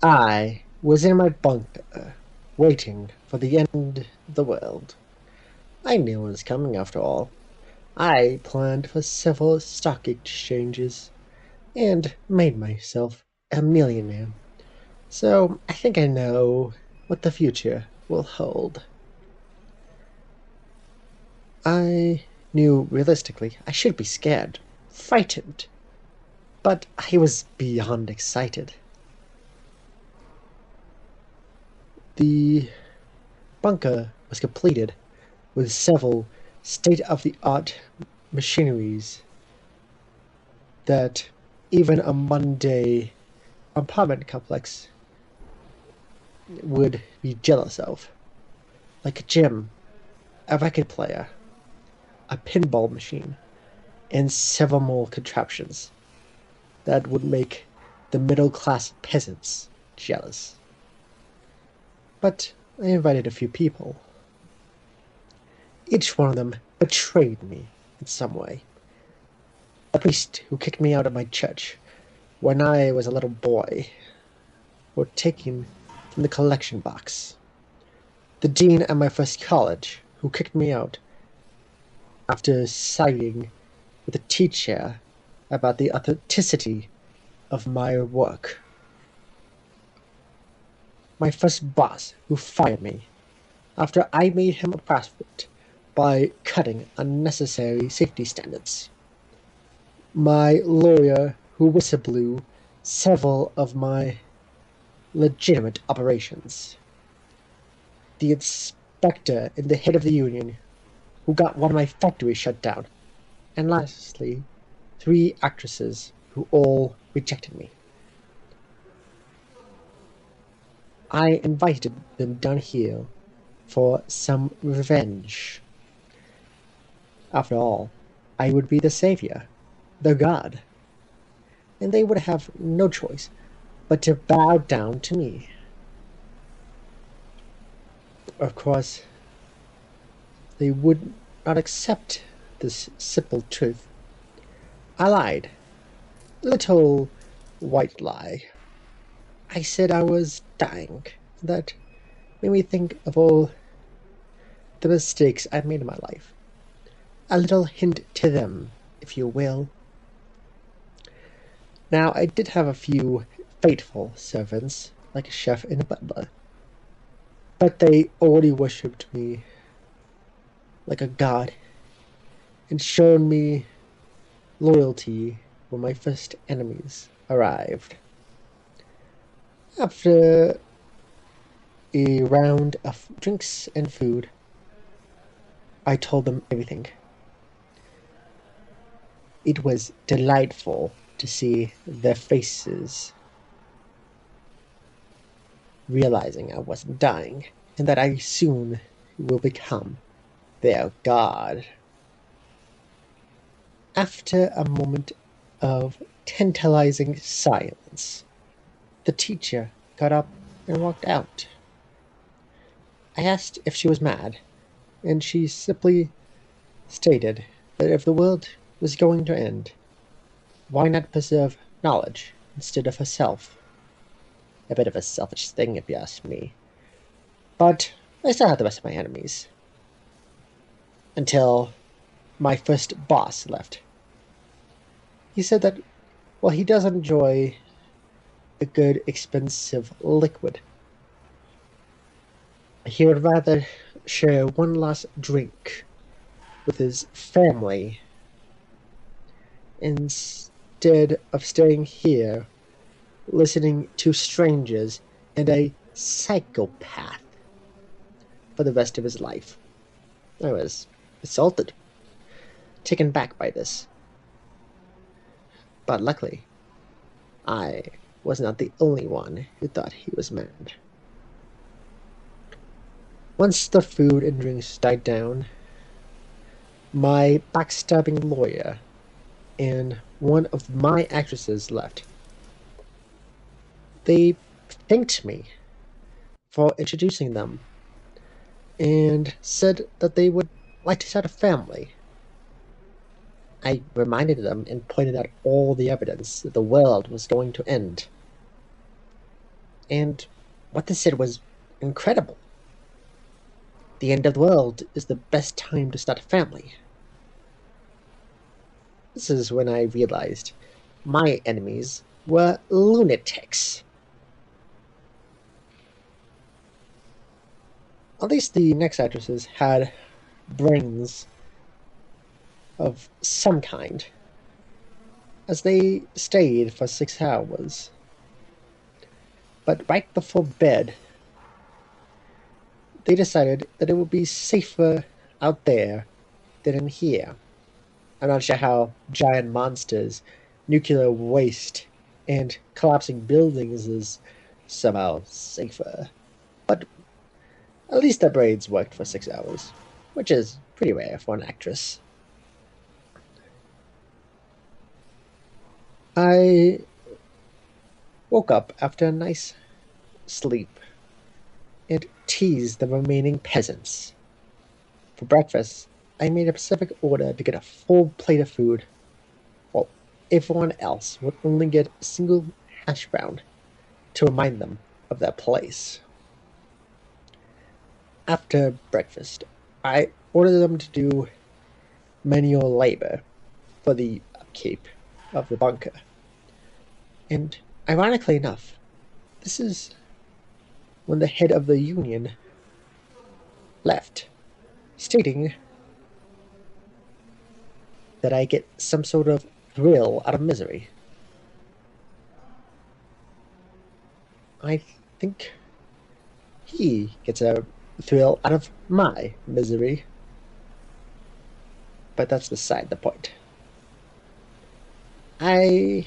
I was in my bunker, waiting for the end of the world. I knew it was coming after all. I planned for several stock exchanges and made myself a millionaire. So I think I know what the future will hold. I knew realistically I should be scared, frightened, but I was beyond excited. The bunker was completed with several state-of-the-art machineries that even a Monday apartment complex would be jealous of, like a gym, a record player, a pinball machine, and several more contraptions that would make the middle-class peasants jealous. But I invited a few people. Each one of them betrayed me in some way. The priest who kicked me out of my church when I was a little boy were taken from the collection box. The dean at my first college who kicked me out after siding with the teacher about the authenticity of my work. My first boss who fired me after I made him a profit by cutting unnecessary safety standards. My lawyer who whistleblew several of my legitimate operations. The inspector and the head of the union who got one of my factories shut down. And lastly, 3 actresses who all rejected me. I invited them down here for some revenge. After all, I would be the savior, the god, and they would have no choice but to bow down to me. Of course, they would not accept this simple truth. I lied. Little white lie. I said I was dying. That made me think of all the mistakes I've made in my life. A little hint to them, if you will. Now, I did have a few faithful servants, like a chef and a butler, but they already worshipped me like a god and showed me loyalty when my first enemies arrived. After a round of drinks and food, I told them everything. It was delightful to see their faces, realizing I wasn't dying, and that I soon will become their god. After a moment of tantalizing silence, the teacher got up and walked out. I asked if she was mad, and she simply stated that if the world was going to end, why not preserve knowledge instead of herself? A bit of a selfish thing, if you ask me. But I still had the rest of my enemies. Until my first boss left. He said that, well, he does enjoy a good, expensive liquid. He would rather share one last drink with his family instead of staying here listening to strangers and a psychopath for the rest of his life. I was assaulted, taken back by this. But luckily, I was not the only one who thought he was mad. Once the food and drinks died down, my backstabbing lawyer and one of my actresses left. They thanked me for introducing them and said that they would like to start a family. I reminded them and pointed out all the evidence that the world was going to end. And what they said was incredible. The end of the world is the best time to start a family. This is when I realized my enemies were lunatics. At least the next actresses had brains of some kind, as they stayed for 6 hours. But right before bed, they decided that it would be safer out there than in here. I'm not sure how giant monsters, nuclear waste, and collapsing buildings is somehow safer. But at least their brains worked for 6 hours, which is pretty rare for an actress. I woke up after a nice sleep and teased the remaining peasants. For breakfast, I made a specific order to get a full plate of food, while everyone else would only get a single hash brown to remind them of their place. After breakfast, I ordered them to do manual labor for the upkeep of the bunker. And ironically enough, this is when the head of the union left, stating that I get some sort of thrill out of misery. I think he gets a thrill out of my misery. But that's beside the point. I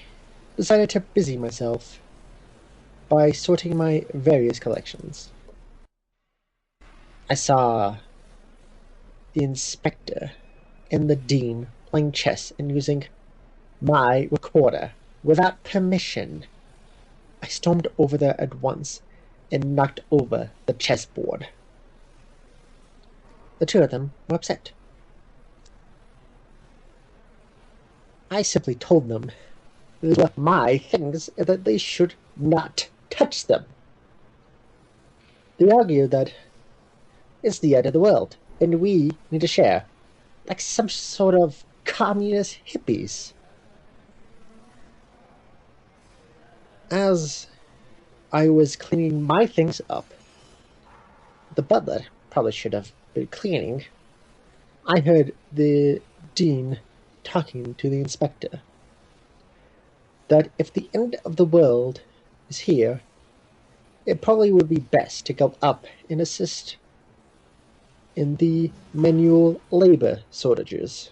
decided to busy myself by sorting my various collections. I saw the inspector and the dean playing chess and using my recorder without permission. I stormed over there at once and knocked over the chessboard. The two of them were upset. I simply told them they left my things and that they should not touch them. They argued that it's the end of the world and we need to share, like some sort of communist hippies. As I was cleaning my things up, the butler probably should have been cleaning, I heard the dean talking to the inspector. That if the end of the world is here, it probably would be best to go up and assist in the manual labor shortages.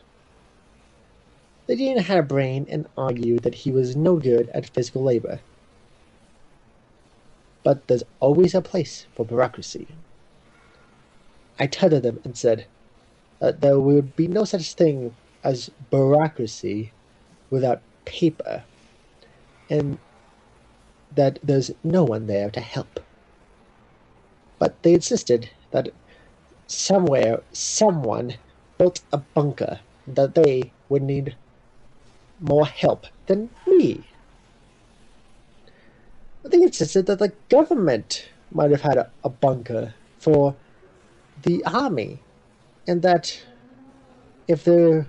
The dean had a brain and argued that he was no good at physical labor. But there's always a place for bureaucracy. I tethered them and said that there would be no such thing as bureaucracy without paper, and that there's no one there to help. But they insisted that somewhere someone built a bunker, that they would need more help than me. They insisted that the government might have had a bunker for the army, and that if there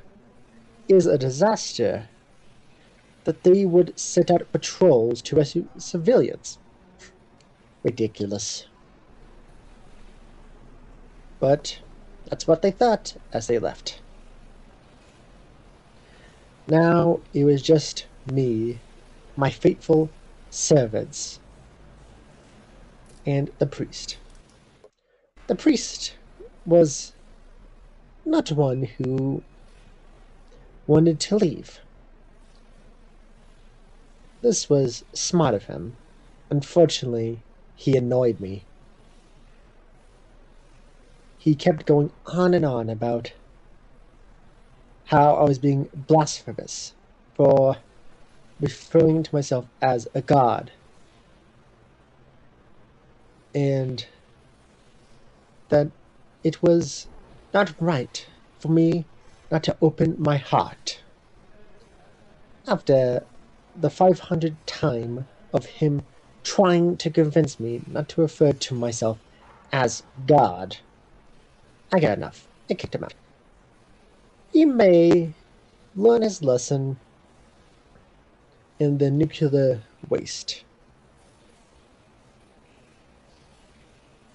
is a disaster, that they would set out patrols to rescue civilians. Ridiculous. But that's what they thought as they left. Now it was just me, my faithful servants, and the priest. The priest was not one who wanted to leave. This was smart of him. Unfortunately, he annoyed me. He kept going on and on about how I was being blasphemous for referring to myself as a god, and that it was not right for me not to open my heart. After the 500th time of him trying to convince me not to refer to myself as God. I got enough. I kicked him out. He may learn his lesson in the nuclear waste.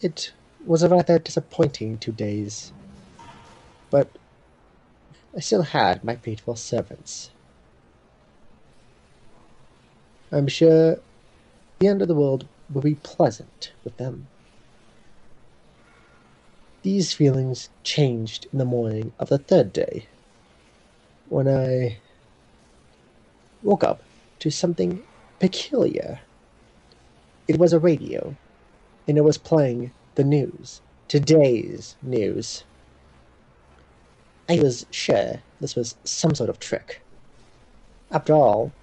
It was a rather disappointing 2 days, but I still had my faithful servants. I'm sure the end of the world will be pleasant with them. These feelings changed in the morning of the third day, when I woke up to something peculiar. It was a radio, and it was playing the news, today's news. I was sure this was some sort of trick. After all,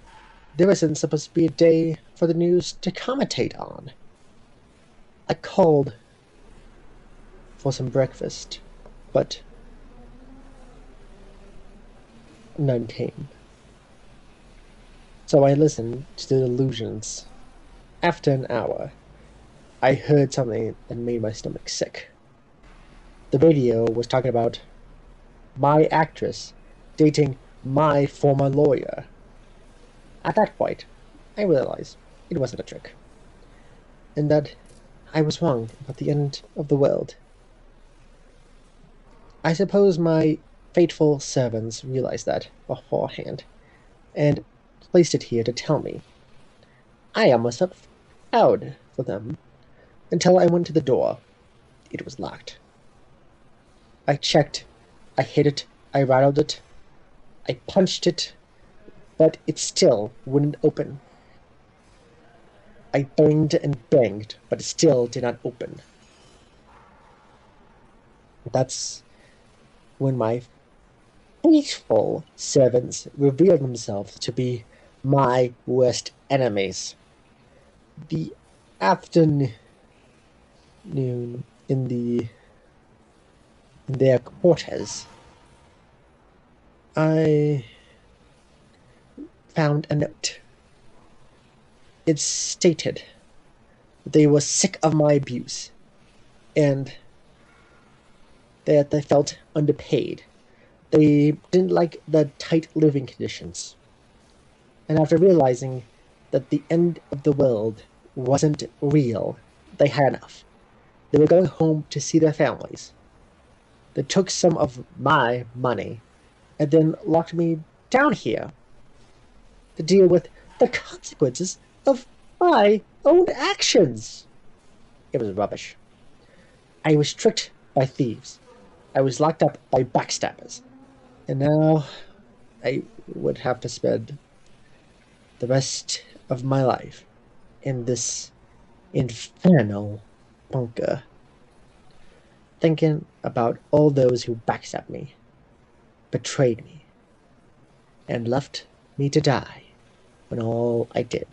there isn't supposed to be a day for the news to commentate on. I called for some breakfast, but none came. So I listened to the illusions. After an hour, I heard something that made my stomach sick. The radio was talking about my actress dating my former lawyer. At that point, I realized it wasn't a trick, and that I was wrong about the end of the world. I suppose my faithful servants realized that beforehand, and placed it here to tell me. I almost felt proud for them, until I went to the door. It was locked. I checked, I hit it, I rattled it, I punched it, but it still wouldn't open. I banged and banged, but it still did not open. That's when my faithful servants revealed themselves to be my worst enemies. The afternoon in their quarters, I found a note. It stated that they were sick of my abuse, and that they felt underpaid. They didn't like the tight living conditions. And after realizing that the end of the world wasn't real, they had enough. They were going home to see their families. They took some of my money and then locked me down here to deal with the consequences of my own actions. It was rubbish. I was tricked by thieves. I was locked up by backstabbers. And now I would have to spend the rest of my life in this infernal bunker, thinking about all those who backstabbed me, betrayed me, and left me to die when all I did